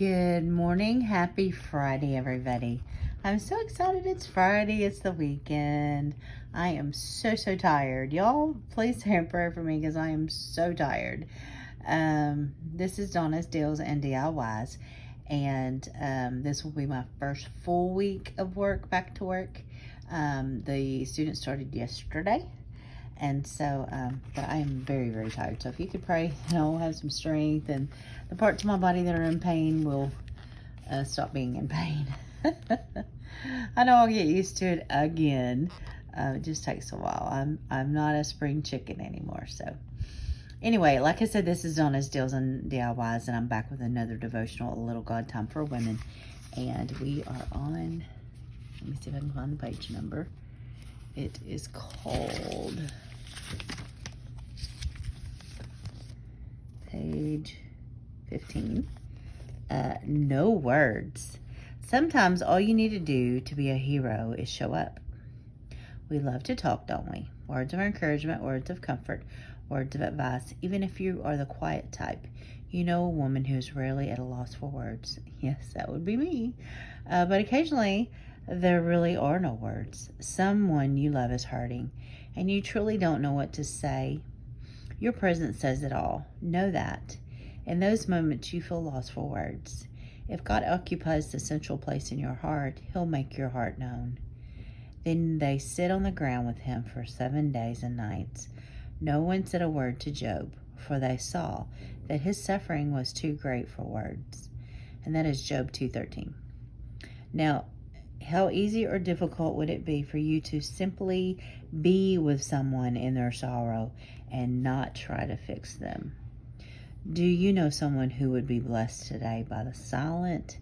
Good morning. Happy Friday, everybody. I'm so excited. It's Friday. It's the weekend. I am so tired. Y'all, please say a prayer for me because I am so tired. This is Donna's Deals and DIYs. And this will be my first full week of work, back to work. The students started yesterday. And so, but I am very tired. So if you could pray, I'll have some strength, and the parts of my body that are in pain will stop being in pain. I know I'll get used to it again. It just takes a while. I'm not a spring chicken anymore. So anyway, like I said, this is Donna's Deals and DIYs, and I'm back with another devotional, A Little God Time for Women. And we are on, let me see if I can find the page number. It is called page 15. No words. Sometimes all you need to do to be a hero is show up. We love to talk, don't we? Words of encouragement, words of comfort, words of advice, even if you are the quiet type. You know a woman who is rarely at a loss for words. Yes, that would be me. But occasionally, there really are no words. Someone you love is hurting, and you truly don't know what to say. Your presence says it all. Know that. In those moments, you feel lost for words. If God occupies the central place in your heart, He'll make your heart known. Then they sit on the ground with Him for 7 days and nights. No one said a word to Job, for they saw that his suffering was too great for words. And that is Job 2:13. Now, how easy or difficult would it be for you to simply be with someone in their sorrow and not try to fix them? Do you know someone who would be blessed today by the silent,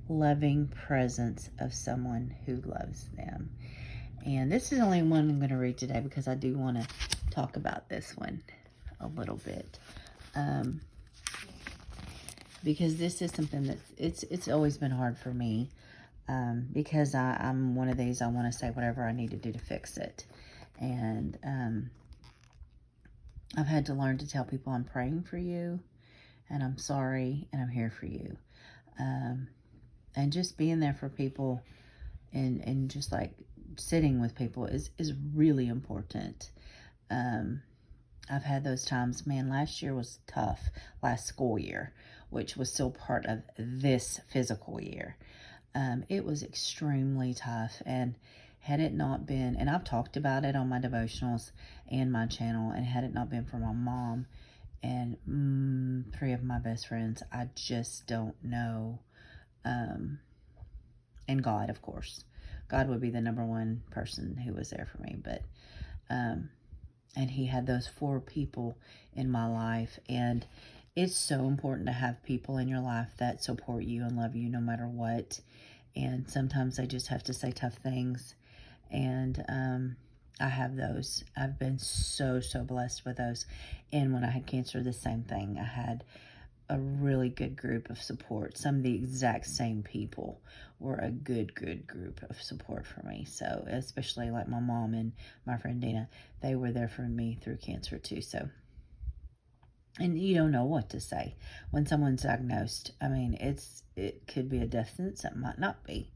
loving presence of someone who loves them? And this is only one I'm going to read today because I do want to talk about this one a little bit. Because this is something that it's always been hard for me. Because I'm one of these, I want to say whatever I need to do to fix it. And I've had to learn to tell people I'm praying for you, and I'm sorry, and I'm here for you. And just being there for people and just like sitting with people is really important. I've had those times, man, last year was tough, last school year, which was still part of this physical year. It was extremely tough, and had it not been, and I've talked about it on my devotionals and my channel, and had it not been for my mom and 3 of my best friends, I just don't know. And God, of course. God would be the number one person who was there for me, but, and He had those 4 people in my life, and it's so important to have people in your life that support you and love you no matter what. And sometimes they just have to say tough things. And I have those. I've been so blessed with those. And when I had cancer, the same thing. I had a really good group of support. Some of the exact same people were a good group of support for me. So especially like my mom and my friend Donna, they were there for me through cancer too. So, and you don't know what to say when someone's diagnosed. I mean, it could be a death sentence. It might not be.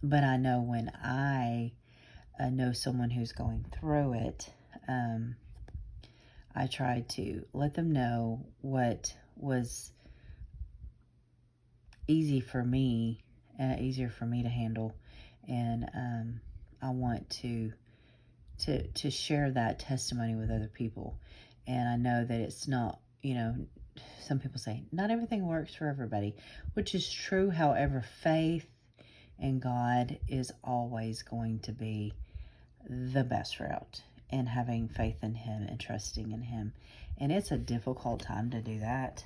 But I know when I know someone who's going through it, I try to let them know what was easy for me, easier for me to handle. And I want to share that testimony with other people. And I know that it's not, some people say not everything works for everybody, which is true. However, faith in God is always going to be the best route, and having faith in Him and trusting in Him. And it's a difficult time to do that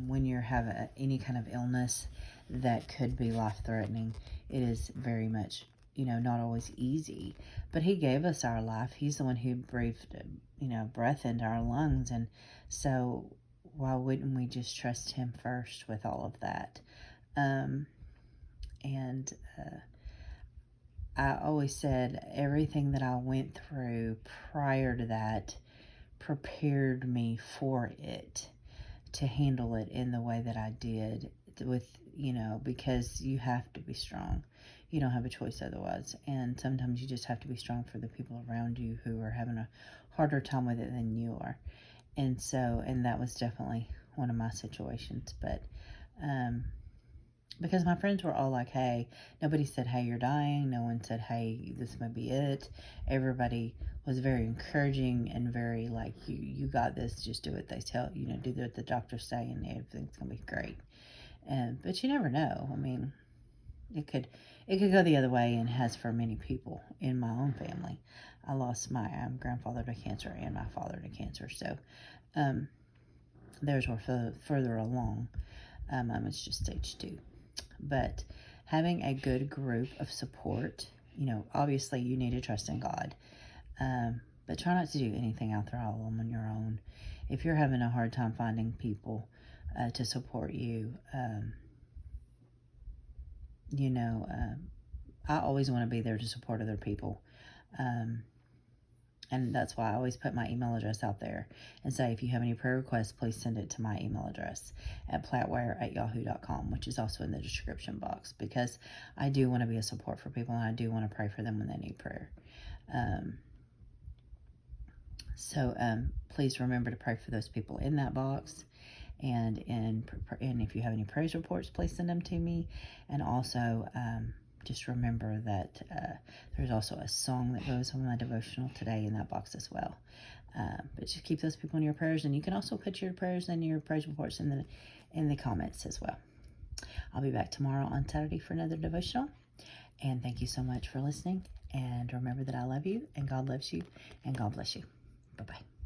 when you have any kind of illness that could be life-threatening. It is very much, not always easy. But He gave us our life. He's the one who breathed, breath into our lungs. And so why wouldn't we just trust Him first with all of that? I always said everything that I went through prior to that prepared me for it. to handle it in the way that I did with, because you have to be strong. You don't have a choice otherwise. And sometimes you just have to be strong for the people around you who are having a harder time with it than you are. And that was definitely one of my situations. But, because my friends were all like, hey, nobody said, hey, you're dying. No one said, hey, this might be it. Everybody was very encouraging and very like, you got this, just do what they tell you, do what the doctors say, and everything's going to be great. But you never know. I mean, it could go the other way, and has for many people in my own family. I lost my grandfather to cancer and my father to cancer. So theirs were further along. It's just stage 2. But having a good group of support, obviously you need to trust in God. But try not to do anything out there all on your own. If you're having a hard time finding people to support you, I always want to be there to support other people. And that's why I always put my email address out there and say, if you have any prayer requests, please send it to my email address at plattwear@yahoo.com, which is also in the description box, because I do want to be a support for people, and I do want to pray for them when they need prayer. So please remember to pray for those people in that box. And if you have any praise reports, please send them to me. And also, just remember that there's also a song that goes on my devotional today in that box as well. But just keep those people in your prayers, and you can also put your prayers and your praise reports in the comments as well. I'll be back tomorrow on Saturday for another devotional. And thank you so much for listening. And remember that I love you, and God loves you, and God bless you. Bye-bye.